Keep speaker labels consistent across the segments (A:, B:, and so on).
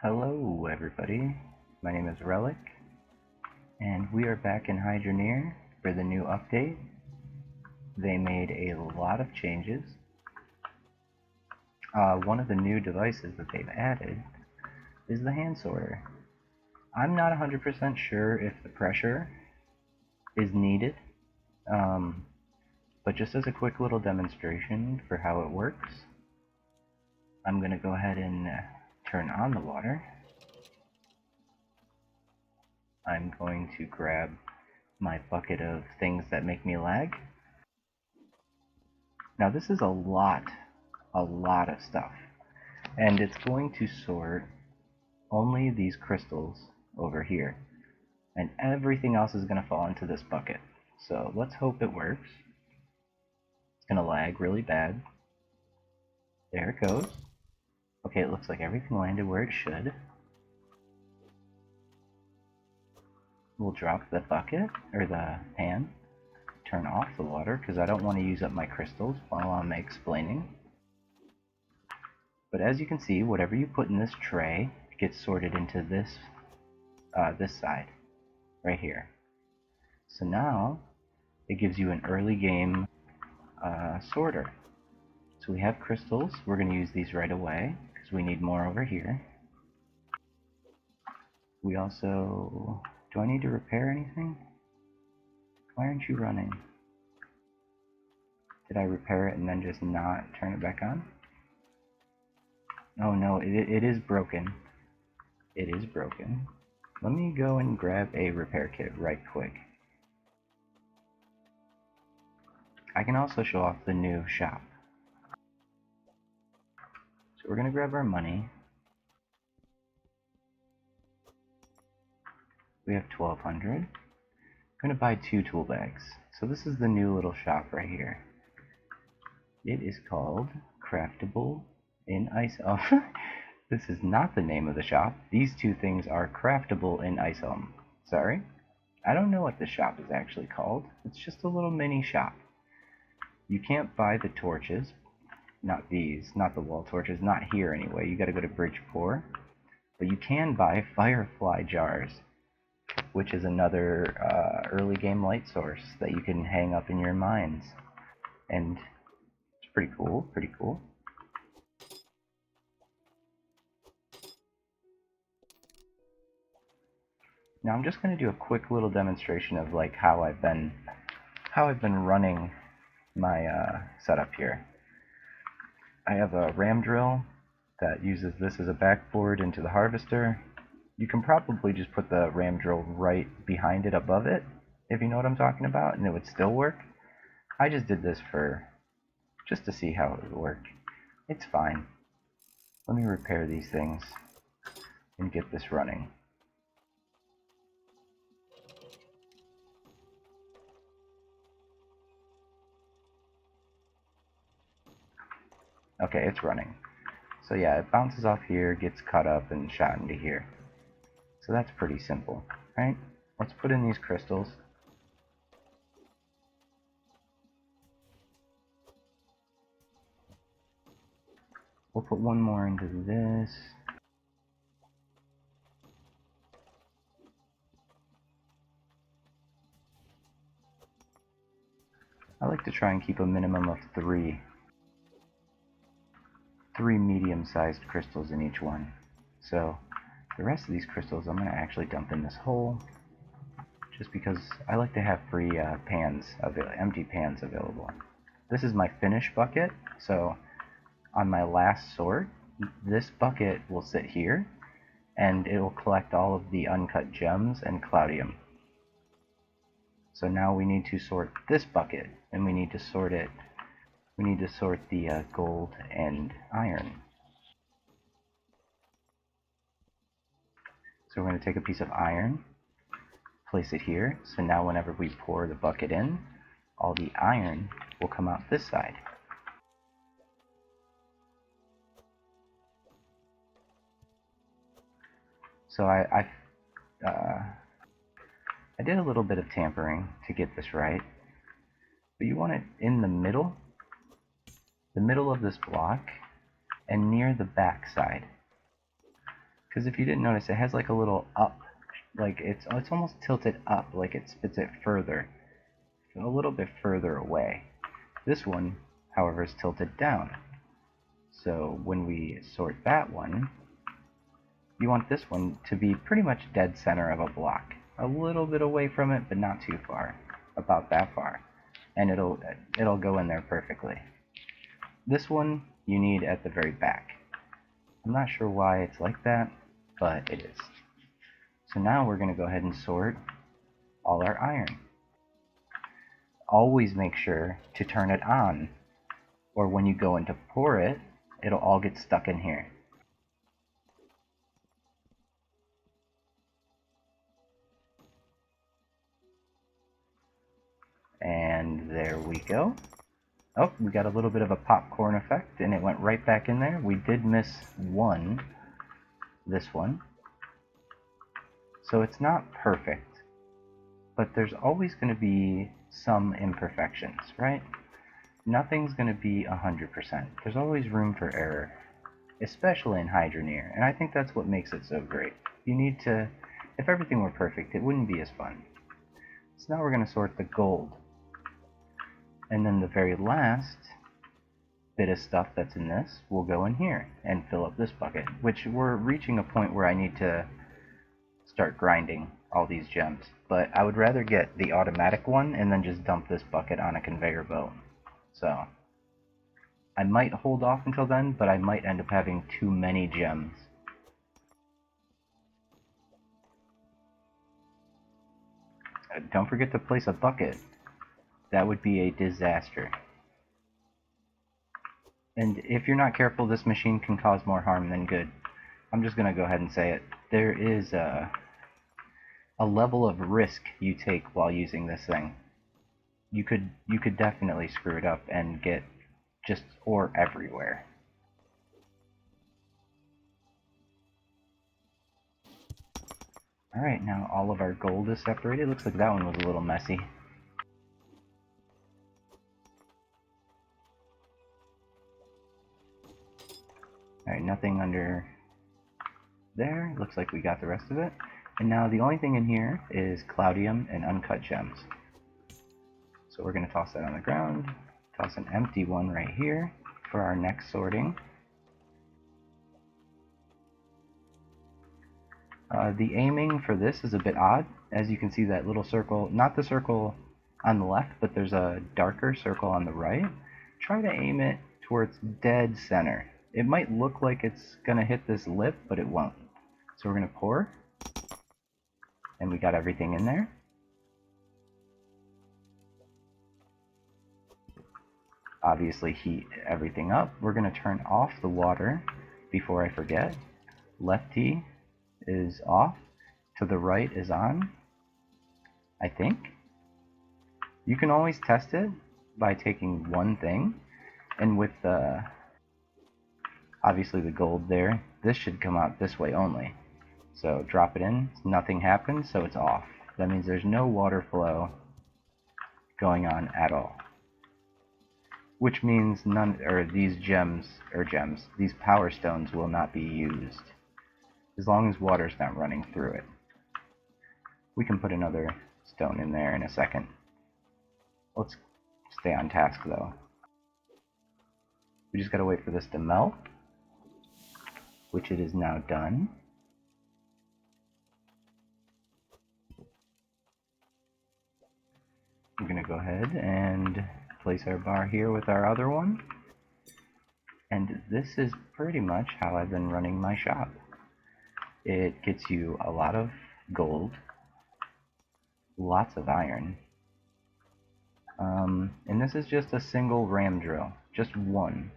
A: Hello everybody, my name is Relic, and we are back in Hydroneer for the new update. They made a lot of changes. One of the new devices that they've added is the hand sorter. I'm not 100% sure if the pressure is needed, but just as a quick little demonstration for how it works, I'm going to go ahead and turn on the water. I'm going to grab my bucket of things that make me lag. Now this is a lot of stuff, and it's going to sort only these crystals over here, and everything else is going to fall into this bucket. So let's hope it works. It's going to lag really bad. There it goes. Okay, it looks like everything landed where it should. We'll drop the bucket, or the pan, turn off the water, because I don't want to use up my crystals while I'm explaining. But as you can see, whatever you put in this tray gets sorted into this side, right here. So now, it gives you an early game sorter. So we have crystals, we're going to use these right away, because we need more over here. We also... do I need to repair anything? Why aren't you running? Did I repair it and then just not turn it back on? Oh no, it is broken. It is broken. Let me go and grab a repair kit right quick. I can also show off the new shop. So we're going to grab our money. We have 1200. I'm going to buy 2 tool bags. So this is the new little shop right here. It is called Craftable in Icehelm. This is not the name of the shop. These two things are craftable in Icehelm. Sorry. I don't know what the shop is actually called. It's just a little mini shop. You can't buy the torches. Not these. Not the wall torches. Not here anyway. You gotta go to Bridgeport. But you can buy firefly jars, which is another early game light source that you can hang up in your mines. And it's pretty cool, pretty cool. Now I'm just going to do a quick little demonstration of like how I've been running my setup here. I have a ram drill that uses this as a backboard into the harvester. You can probably just put the ram drill right behind it above it, if you know what I'm talking about, and it would still work. I just did this just to see how it would work. It's fine. Let me repair these things and get this running. Okay, it's running. So yeah, it bounces off here, gets cut up, and shot into here. So that's pretty simple, right? Let's put in these crystals. We'll put one more into this. I like to try and keep a minimum of three medium-sized crystals in each one. So the rest of these crystals I'm going to actually dump in this hole, just because I like to have free empty pans available. This is my finish bucket, so on my last sort, this bucket will sit here, and it will collect all of the uncut gems and cloudium. So now we need to sort this bucket, and we need to sort the gold and iron. So we're going to take a piece of iron, place it here, so now whenever we pour the bucket in, all the iron will come out this side. So I did a little bit of tampering to get this right, but you want it in the middle of this block and near the back side, Because if you didn't notice, it has like a little up, like it's almost tilted up, like it spits it further, a little bit further away. This one, however, is tilted down. So when we sort that one, you want this one to be pretty much dead center of a block. A little bit away from it, but not too far. About that far. And it'll go in there perfectly. This one you need at the very back. I'm not sure why it's like that, but it is. So now we're going to go ahead and sort all our iron. Always make sure to turn it on, or when you go in to pour it, it'll all get stuck in here. And there we go. Oh, we got a little bit of a popcorn effect, and it went right back in there. We did miss one, this one. So it's not perfect, but there's always going to be some imperfections, right? Nothing's going to be 100%. There's always room for error, especially in Hydroneer, and I think that's what makes it so great. You need to, if everything were perfect, it wouldn't be as fun. So now we're going to sort the gold. And then the very last bit of stuff that's in this will go in here and fill up this bucket, which we're reaching a point where I need to start grinding all these gems. But I would rather get the automatic one and then just dump this bucket on a conveyor belt. So I might hold off until then, but I might end up having too many gems. Don't forget to place a bucket. That would be a disaster. And if you're not careful, this machine can cause more harm than good. I'm just going to go ahead and say it. There is a level of risk you take while using this thing. You could definitely screw it up and get just ore everywhere. Alright, now all of our gold is separated. Looks like that one was a little messy. Alright, nothing under there. Looks like we got the rest of it. And now the only thing in here is Cloudium and uncut gems. So we're going to toss that on the ground. Toss an empty one right here for our next sorting. The aiming for this is a bit odd. As you can see, that little circle, not the circle on the left, but there's a darker circle on the right. Try to aim it towards dead center. It might look like it's going to hit this lip, but it won't. So we're going to pour. And we got everything in there. Obviously heat everything up. We're going to turn off the water before I forget. Lefty is off. To the right is on, I think. You can always test it by taking one thing. And with obviously the gold there, this should come out this way only. So drop it in, nothing happens, so it's off. That means there's no water flow going on at all. Which means these these power stones will not be used. As long as water's not running through it. We can put another stone in there in a second. Let's stay on task though. We just gotta wait for this to melt, which it is now done. We're going to go ahead and place our bar here with our other one. And this is pretty much how I've been running my shop. It gets you a lot of gold, lots of iron, and this is just a single ram drill, just one.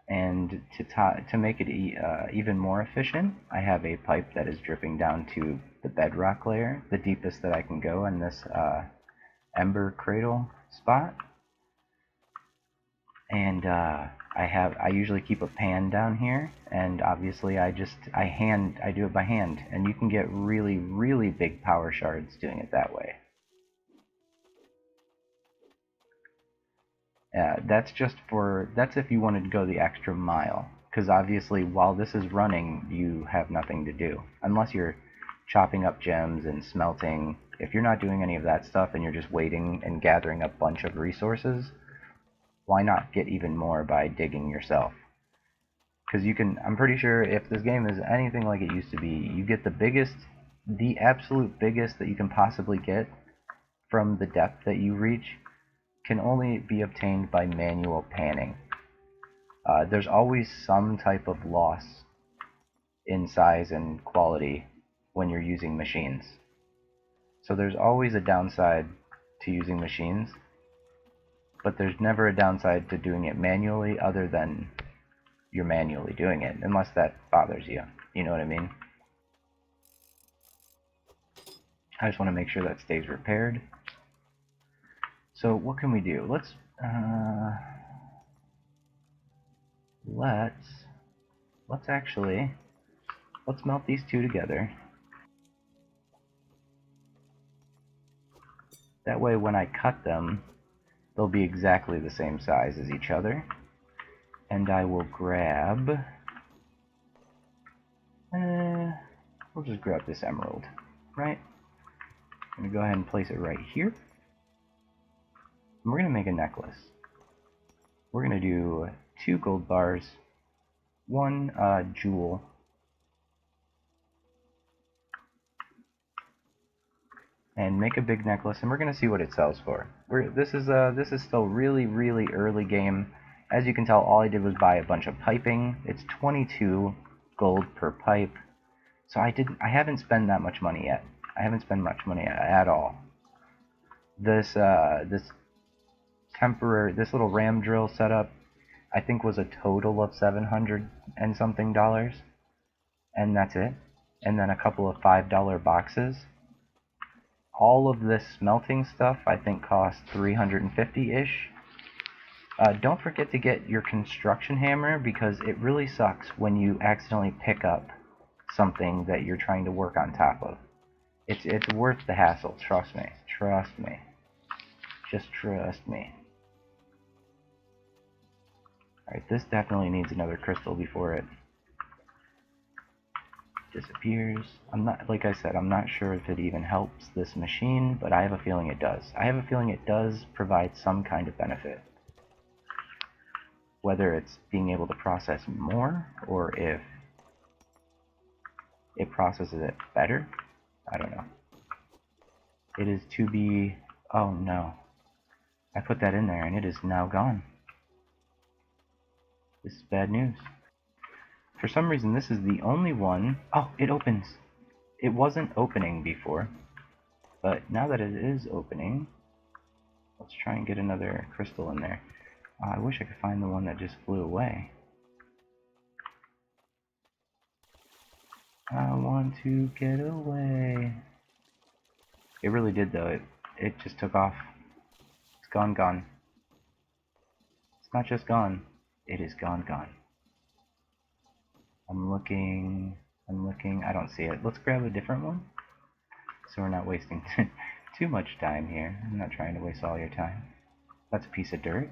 A: And to make it even more efficient, I have a pipe that is dripping down to the bedrock layer, the deepest that I can go in this ember cradle spot. And I usually keep a pan down here, and obviously I do it by hand, and you can get really, really big power shards doing it that way. That's if you wanted to go the extra mile, because obviously while this is running, you have nothing to do. Unless you're chopping up gems and smelting. If you're not doing any of that stuff and you're just waiting and gathering a bunch of resources, why not get even more by digging yourself? Because you can, I'm pretty sure if this game is anything like it used to be, you get the biggest, the absolute biggest that you can possibly get from the depth that you reach can only be obtained by manual panning. There's always some type of loss in size and quality when you're using machines. So there's always a downside to using machines, but there's never a downside to doing it manually other than you're manually doing it, unless that bothers you. You know what I mean? I just want to make sure that stays repaired. So what can we do? Let's melt these two together. That way when I cut them, they'll be exactly the same size as each other. And I will grab... we'll just grab this emerald, right? I'm going to go ahead and place it right here. And we're going to make a necklace. We're going to do 2 gold bars, 1 jewel, and make a big necklace, and we're going to see what it sells for. This is still really early game. As you can tell, all I did was buy a bunch of piping. It's 22 gold per pipe. So I haven't spent that much money yet. I haven't spent much money at all. This little ram drill setup, I think was a total of $700 and something, and that's it. And then a couple of $5 boxes. All of this smelting stuff I think cost 350-ish. Don't forget to get your construction hammer, because it really sucks when you accidentally pick up something that you're trying to work on top of. It's worth the hassle, trust me. Trust me. Just trust me. Alright, this definitely needs another crystal before it disappears. Like I said, I'm not sure if it even helps this machine, but I have a feeling it does. I have a feeling it does provide some kind of benefit. Whether it's being able to process more, or if it processes it better, I don't know. It is to be... oh no. I put that in there and it is now gone. This is bad news. For some reason this is the only one... oh, it opens! It wasn't opening before, but now that it is opening, let's try and get another crystal in there. I wish I could find the one that just flew away. I want to get away. It really did though, it just took off. It's gone. It's not just gone, it is gone. I'm looking, I don't see it. Let's grab a different one, so we're not wasting too much time here. I'm not trying to waste all your time. That's a piece of dirt.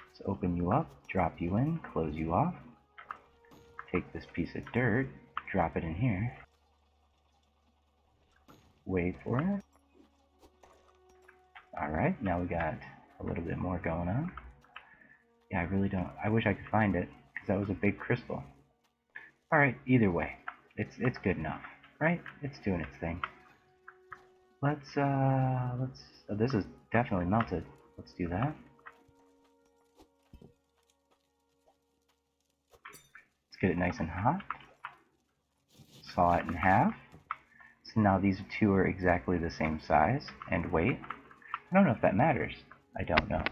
A: Let's open you up, drop you in, close you off. Take this piece of dirt, drop it in here. Wait for it. Alright, now we got a little bit more going on. Yeah, I wish I could find it, because that was a big crystal. Alright, either way, it's good enough, right? It's doing its thing. Oh, this is definitely melted. Let's do that. Let's get it nice and hot. Saw it in half. So now these two are exactly the same size and weight. I don't know if that matters. I don't know.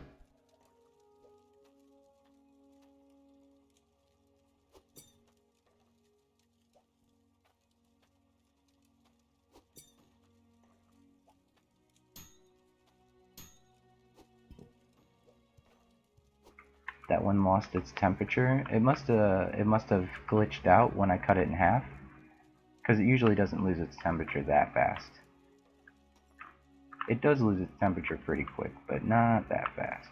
A: That one lost its temperature. It must have glitched out when I cut it in half, because it usually doesn't lose its temperature that fast. It does lose its temperature pretty quick, but not that fast.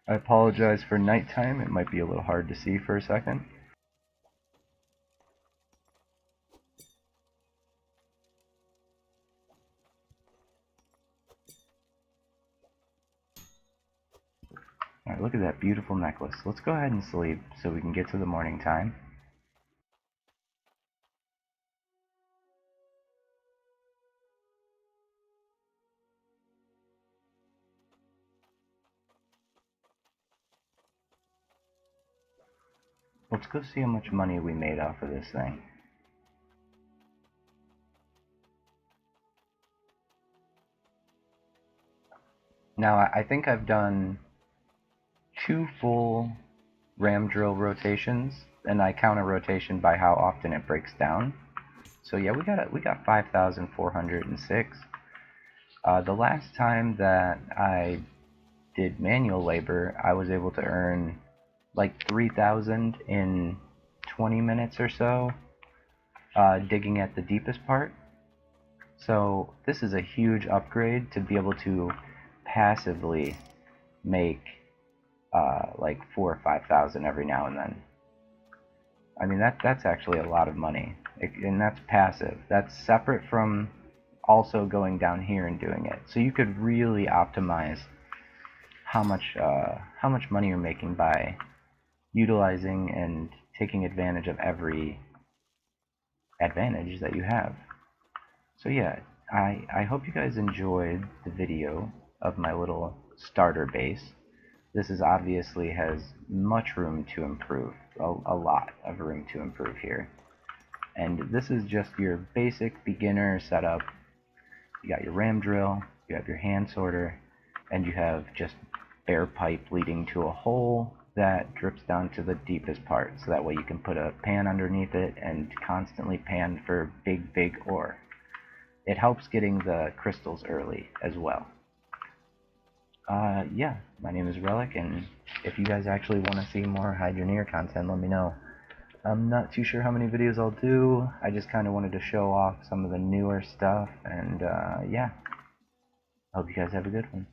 A: I apologize for nighttime, it might be a little hard to see for a second. Alright, look at that beautiful necklace. Let's go ahead and sleep so we can get to the morning time. Let's go see how much money we made off of this thing. Now, I think I've done 2 full ram drill rotations, and I count a rotation by how often it breaks down. So yeah, we got 5,406. The last time that I did manual labor, I was able to earn like 3,000 in 20 minutes or so, digging at the deepest part. So this is a huge upgrade to be able to passively make like 4,000 or 5,000 every now and then. I mean that's actually a lot of money, and that's passive. That's separate from also going down here and doing it. So you could really optimize how much money you're making by utilizing and taking advantage of every advantage that you have. So yeah, I hope you guys enjoyed the video of my little starter base. This is obviously has much room to improve, a lot of room to improve here. And this is just your basic beginner setup. You got your ram drill, you have your hand sorter, and you have just bare pipe leading to a hole that drips down to the deepest part, so that way you can put a pan underneath it and constantly pan for big ore. It helps getting the crystals early as well. Yeah, my name is Relic, and if you guys actually want to see more Hide Your Near content, let me know. I'm not too sure how many videos I'll do. I just kind of wanted to show off some of the newer stuff, and yeah. Hope you guys have a good one.